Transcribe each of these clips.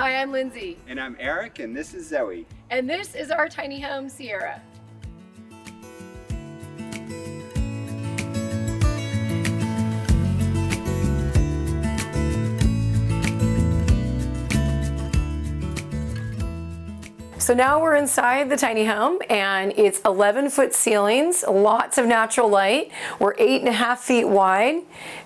Hi, I'm Lindsay. And I'm Eric, and this is Zoe. And this is our tiny home, Sierra. So now we're inside the tiny home, and it's 11-foot ceilings, lots of natural light. We're 8.5 feet wide,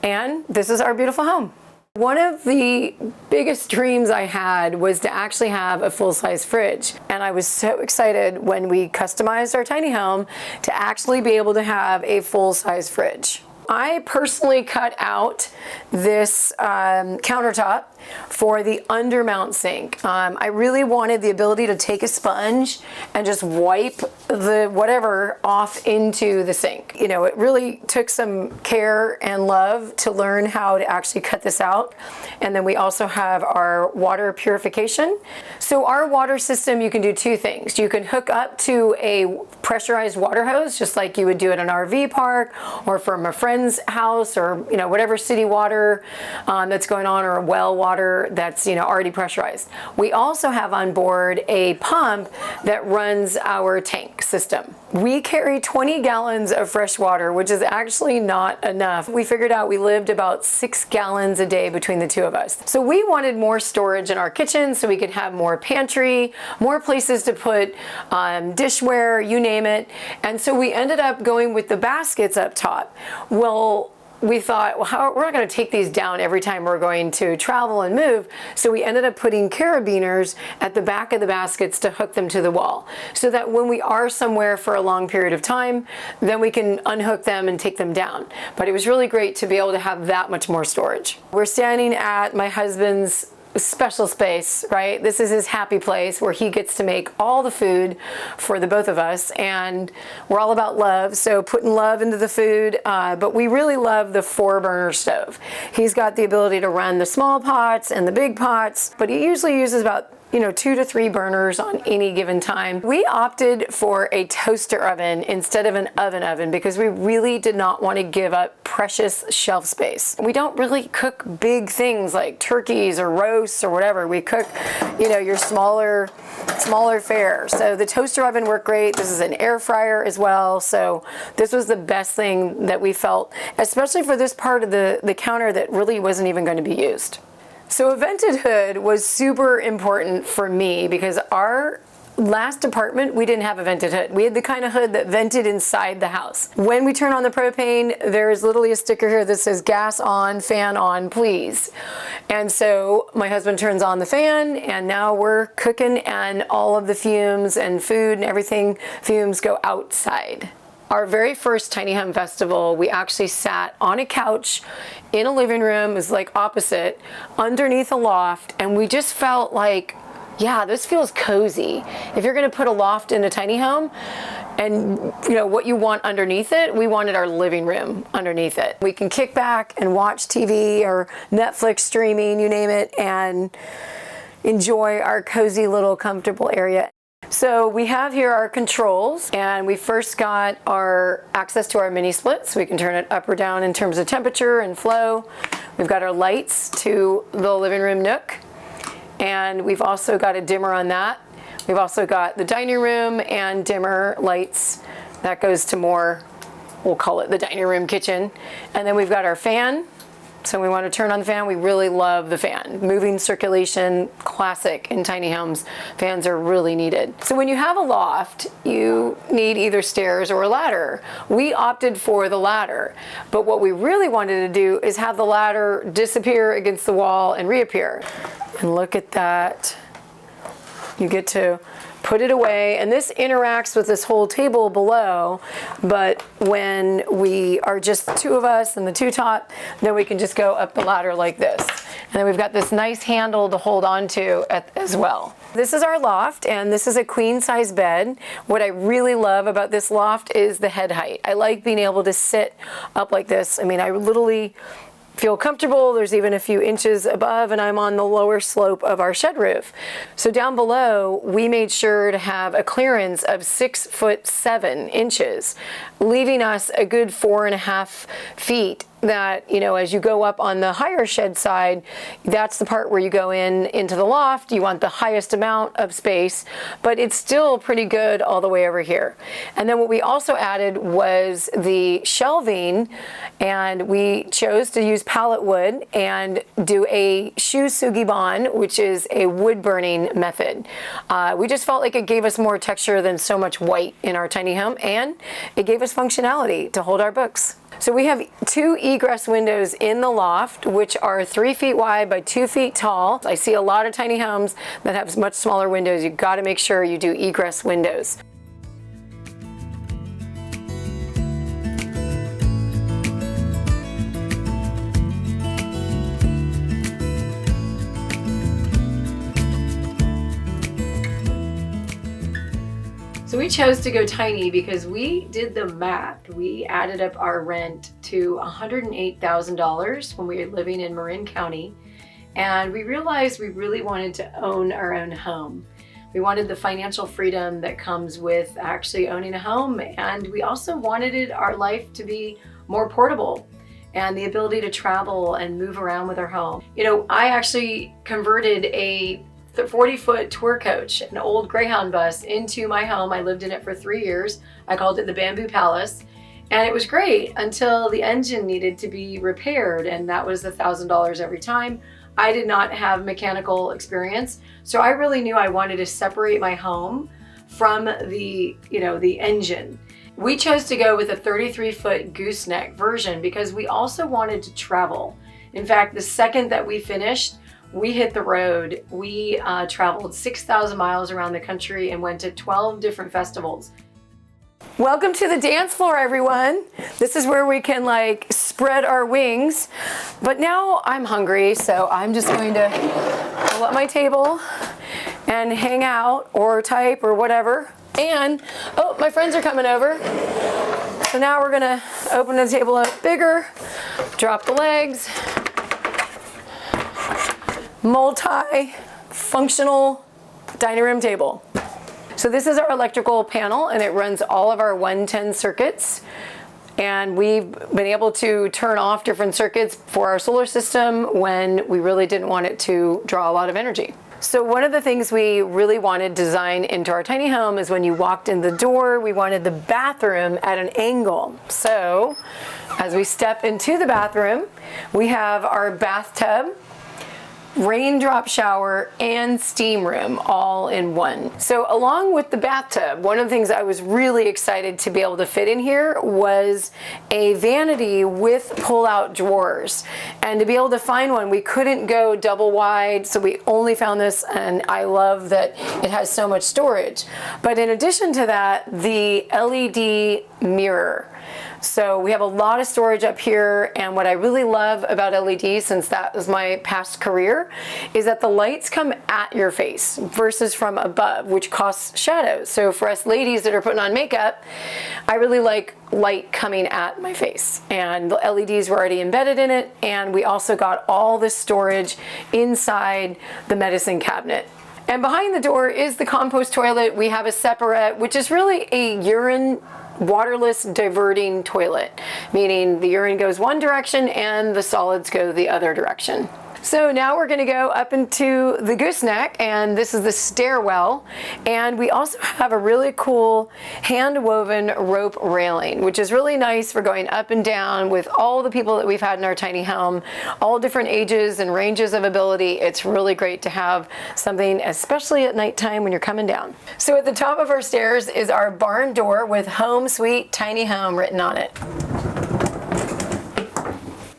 and this is our beautiful home. One of the biggest dreams I had was to actually have a full-size fridge, and I was so excited when we customized our tiny home to actually be able to have a full-size fridge. I personally cut out this countertop for the undermount sink. I really wanted the ability to take a sponge and just wipe the whatever off into the sink. You know, it really took some care and love to learn how to actually cut this out. And then we also have our water purification. So our water system, you can do two things. You can hook up to a pressurized water hose, just like you would do at an RV park or from a friend's house, or you know, whatever city water that's going on, or a well water that's, you know, already pressurized. We also have on board a pump that runs our tank system. We carry 20 gallons of fresh water, which is actually not enough. We figured out we lived about 6 gallons a day between the two of us. So we wanted more storage in our kitchen so we could have more pantry, more places to put dishware, you name it. And so we ended up going with the baskets up top. Well, we thought, well, we're not going to take these down every time we're going to travel and move. So we ended up putting carabiners at the back of the baskets to hook them to the wall, so that when we are somewhere for a long period of time, then we can unhook them and take them down. But it was really great to be able to have that much more storage. We're standing at my husband's special space, right? This is his happy place where he gets to make all the food for the both of us, and we're all about love, so putting love into the food, but we really love the 4-burner stove. He's got the ability to run the small pots and the big pots, but he usually uses about 2 to 3 burners on any given time. We opted for a toaster oven instead of an oven because we really did not want to give up precious shelf space. We don't really cook big things like turkeys or roasts or whatever. We cook, your smaller fare. So the toaster oven worked great. This is an air fryer as well. So this was the best thing that we felt, especially for this part of the counter that really wasn't even going to be used. So a vented hood was super important for me because our last apartment, we didn't have a vented hood. We had the kind of hood that vented inside the house. When we turn on the propane, there is literally a sticker here that says gas on, fan on, please. And so my husband turns on the fan, and now we're cooking, and all of the fumes and food and everything, fumes go outside. Our very first tiny home festival, we actually sat on a couch in a living room. It was like opposite, underneath a loft, and we just felt like, yeah, this feels cozy. If you're gonna put a loft in a tiny home, and what you want underneath it, we wanted our living room underneath it. We can kick back and watch TV or Netflix streaming, you name it, and enjoy our cozy little comfortable area. So we have here our controls, and we first got our access to our mini split, so we can turn it up or down in terms of temperature and flow. We've got our lights to the living room nook, and we've also got a dimmer on that. We've also got the dining room and dimmer lights. That goes to more, we'll call it the dining room kitchen. And then we've got our fan. So we want to turn on the fan. We really love the fan. Moving circulation, classic in tiny homes. Fans are really needed. So when you have a loft, you need either stairs or a ladder. We opted for the ladder, but what we really wanted to do is have the ladder disappear against the wall and reappear. And look at that. You get to put it away, and this interacts with this whole table below, but when we are just the two of us and the two top, then we can just go up the ladder like this. And then we've got this nice handle to hold on to as well. This is our loft, and this is a queen size bed. What I really love about this loft is the head height. I like being able to sit up like this. I mean, I literally feel comfortable. There's even a few inches above, and I'm on the lower slope of our shed roof. So down below, we made sure to have a clearance of 6'7" leaving us a good 4.5 feet that, you know, as you go up on the higher shed side, that's the part where you go into the loft. You want the highest amount of space, but it's still pretty good all the way over here. And then what we also added was the shelving, and we chose to use pallet wood and do a shusugiban, which is a wood burning method. We just felt like it gave us more texture than so much white in our tiny home, and it gave us functionality to hold our books. So we have 2 egress windows in the loft, which are 3 feet wide by 2 feet tall. I see a lot of tiny homes that have much smaller windows. You've got to make sure you do egress windows. So we chose to go tiny because we did the math. We added up our rent to $108,000 when we were living in Marin County, and we realized we really wanted to own our own home. We wanted the financial freedom that comes with actually owning a home, and we also wanted our life to be more portable and the ability to travel and move around with our home. You know, I actually converted a 40-foot tour coach, an old Greyhound bus, into my home. I lived in it for 3 years. I called it the Bamboo Palace, and it was great until the engine needed to be repaired, and that was $1,000 every time. I did not have mechanical experience, so I really knew I wanted to separate my home from the engine. We chose to go with a 33-foot gooseneck version because we also wanted to travel. In fact, the second that we finished, we hit the road. We traveled 6,000 miles around the country and went to 12 different festivals. Welcome to the dance floor, everyone. This is where we can like spread our wings. But now I'm hungry, so I'm just going to pull up my table and hang out or type or whatever. And, oh, my friends are coming over. So now we're gonna open the table up bigger, drop the legs. Multi-functional dining room table. So this is our electrical panel, and it runs all of our 110 circuits. And we've been able to turn off different circuits for our solar system when we really didn't want it to draw a lot of energy. So one of the things we really wanted designed into our tiny home is when you walked in the door, we wanted the bathroom at an angle. So as we step into the bathroom, we have our bathtub, raindrop shower, and steam room all in one. So along with the bathtub, one of the things I was really excited to be able to fit in here was a vanity with pull-out drawers. And to be able to find one, we couldn't go double wide, so we only found this, and I love that it has so much storage. But in addition to that, the LED mirror. So we have a lot of storage up here, and what I really love about LEDs, since that was my past career, is that the lights come at your face versus from above, which casts shadows. So for us ladies that are putting on makeup, I really like light coming at my face, and the LEDs were already embedded in it, and we also got all this storage inside the medicine cabinet. And behind the door is the compost toilet. We have a separate, which is really a urine waterless diverting toilet, meaning the urine goes one direction and the solids go the other direction. So now we're going to go up into the gooseneck, and this is the stairwell, and we also have a really cool hand-woven rope railing, which is really nice for going up and down with all the people that we've had in our tiny home, all different ages and ranges of ability. It's really great to have something, especially at nighttime when you're coming down. So at the top of our stairs is our barn door with "Home Sweet Tiny Home" written on it.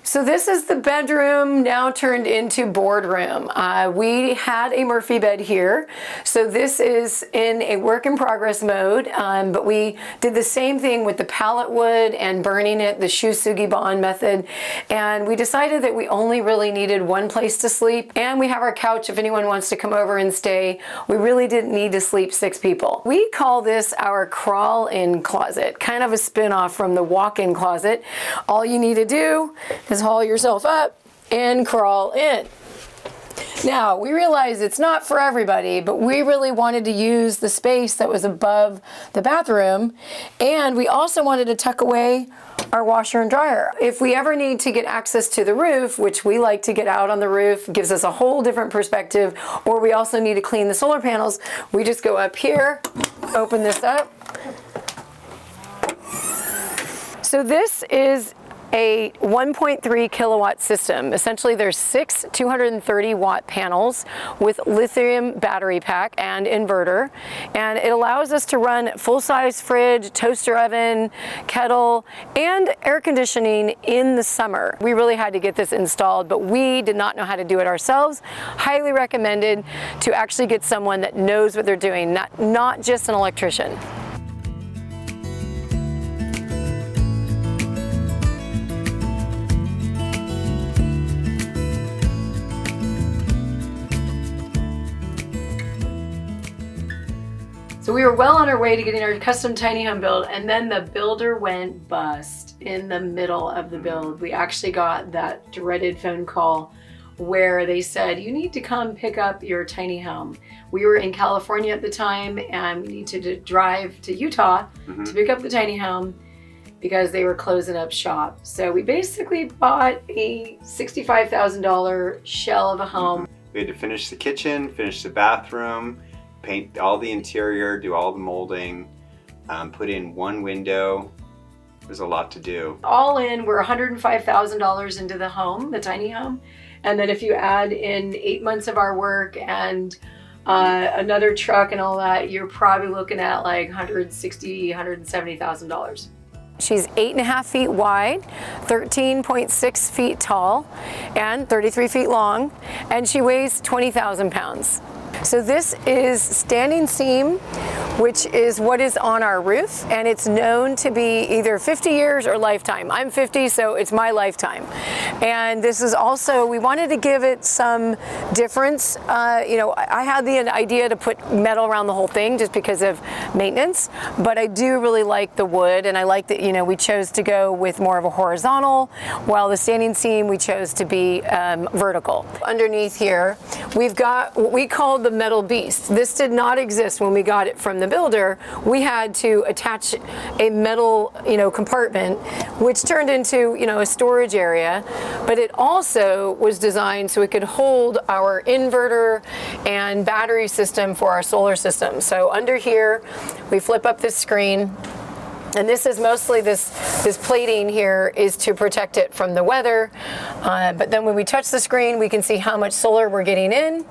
So this is the bedroom now turned into boardroom. We had a Murphy bed here, so this is in a work in progress mode, but we did the same thing with the pallet wood and burning it, the shusugiban method, and we decided that we only really needed one place to sleep, and we have our couch if anyone wants to come over and stay. We really didn't need to sleep 6 people. We call this our crawl-in closet, kind of a spin-off from the walk-in closet. All you need to do is haul yourself up and crawl in. Now, we realize it's not for everybody, but we really wanted to use the space that was above the bathroom, and we also wanted to tuck away our washer and dryer. If we ever need to get access to the roof, which we like to get out on the roof, gives us a whole different perspective, or we also need to clean the solar panels, we just go up here, open this up. So this is a 1.3 kilowatt system. Essentially there's 6 230 watt panels with lithium battery pack and inverter, and it allows us to run full-size fridge, toaster oven, kettle, and air conditioning in the summer. We really had to get this installed, but we did not know how to do it ourselves. Highly recommended to actually get someone that knows what they're doing, not just an electrician. So we were well on our way to getting our custom tiny home build, and then the builder went bust in the middle of the build. We actually got that dreaded phone call where they said, you need to come pick up your tiny home. We were in California at the time, and we needed to drive to Utah to pick up the tiny home because they were closing up shop. So we basically bought a $65,000 shell of a home. We had to finish the kitchen, finish the bathroom, paint all the interior, do all the molding, put in one window. It was a lot to do. All in, we're $105,000 into the home, the tiny home. And then if you add in 8 months of our work and another truck and all that, you're probably looking at like $160,000, $170,000. She's 8.5 feet wide, 13.6 feet tall, and 33 feet long, and she weighs 20,000 pounds. So this is standing seam, which is what is on our roof, and it's known to be either 50 years or lifetime. I'm 50, so it's my lifetime. And this is also, we wanted to give it some difference. You know, I had the idea to put metal around the whole thing just because of maintenance, but I do really like the wood, and I like that, you know, we chose to go with more of a horizontal, while the standing seam we chose to be vertical. Underneath here, we've got what we call the metal beast. This did not exist when we got it from the builder. We had to attach a metal, you know, compartment, which turned into, you know, a storage area, but it also was designed so it could hold our inverter and battery system for our solar system. So under here, we flip up this screen. And this is mostly this plating here is to protect it from the weather. But then when we touch the screen, we can see how much solar we're getting in,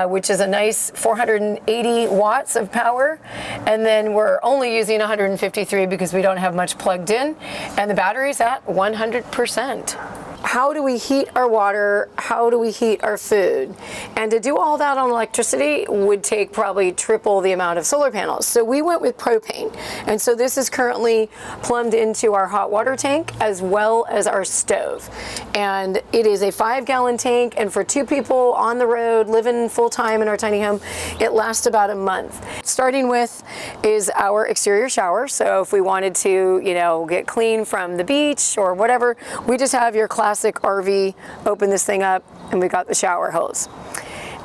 which is a nice 480 watts of power. And then we're only using 153 because we don't have much plugged in. And the battery's at 100%. How do we heat our water? How do we heat our food? And to do all that on electricity would take probably triple the amount of solar panels. So we went with propane. And so this is currently plumbed into our hot water tank as well as our stove. And it is a 5-gallon tank. And for 2 people on the road, living full time in our tiny home, it lasts about a month. Starting with is our exterior shower. So if we wanted to, you know, get clean from the beach or whatever, we just have your classic RV, open this thing up, and we got the shower hose.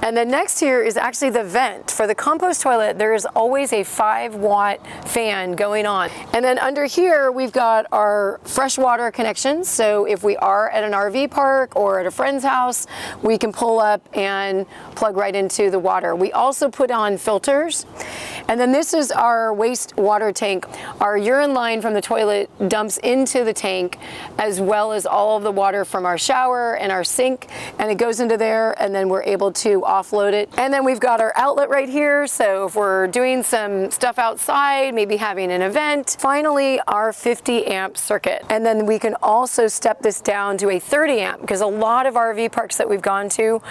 And then next here is actually the vent. For the compost toilet, there is always a 5-watt fan going on. And then under here, we've got our freshwater connections. So if we are at an RV park or at a friend's house, we can pull up and plug right into the water. We also put on filters. And then this is our wastewater tank. Our urine line from the toilet dumps into the tank, as well as all of the water from our shower and our sink, and it goes into there, and then we're able to offload it. And then we've got our outlet right here, so if we're doing some stuff outside, maybe having an event. Finally, our 50 amp circuit. And then we can also step this down to a 30 amp, because a lot of RV parks that we've gone to,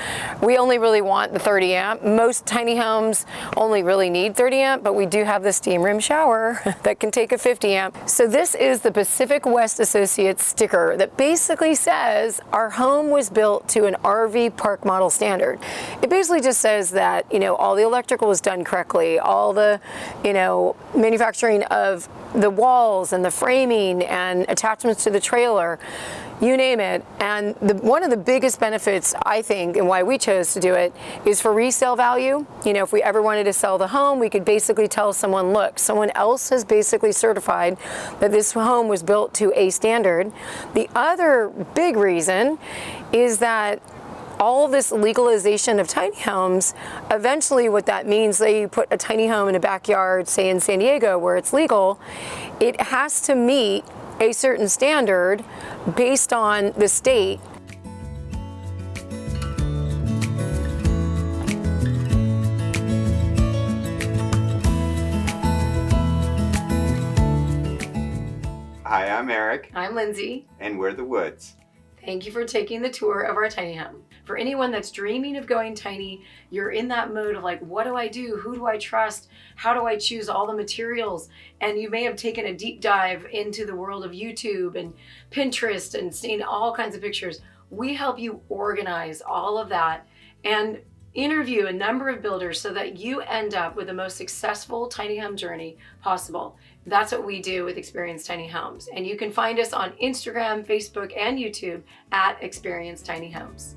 we only really want the 30 amp. Most tiny homes only really need 30 amp, but we do have the steam room shower that can take a 50 amp. So this is the Pacific West Associates sticker that basically says our home was built to an RV park model standard. It basically just says that, you know, all the electrical was done correctly, all the, you know, manufacturing of the walls and the framing and attachments to the trailer, you name it. And one of the biggest benefits, I think, and why we chose to do it is for resale value. You know, if we ever wanted to sell the home, we could basically tell someone, look, someone else has basically certified that this home was built to a standard. The other big reason is that all this legalization of tiny homes, eventually what that means, say you put a tiny home in a backyard, say in San Diego where it's legal, it has to meet a certain standard based on the state. Hi, I'm Eric, I'm Lindsay. and we're the Woods. Thank you for taking the tour of our tiny home. For anyone that's dreaming of going tiny, you're in that mode of like, what do I do? Who do I trust? How do I choose all the materials? And you may have taken a deep dive into the world of YouTube and Pinterest and seen all kinds of pictures. We help you organize all of that and interview a number of builders so that you end up with the most successful tiny home journey possible. That's what we do with Experience Tiny Homes. And you can find us on Instagram, Facebook, and YouTube at Experience Tiny Homes.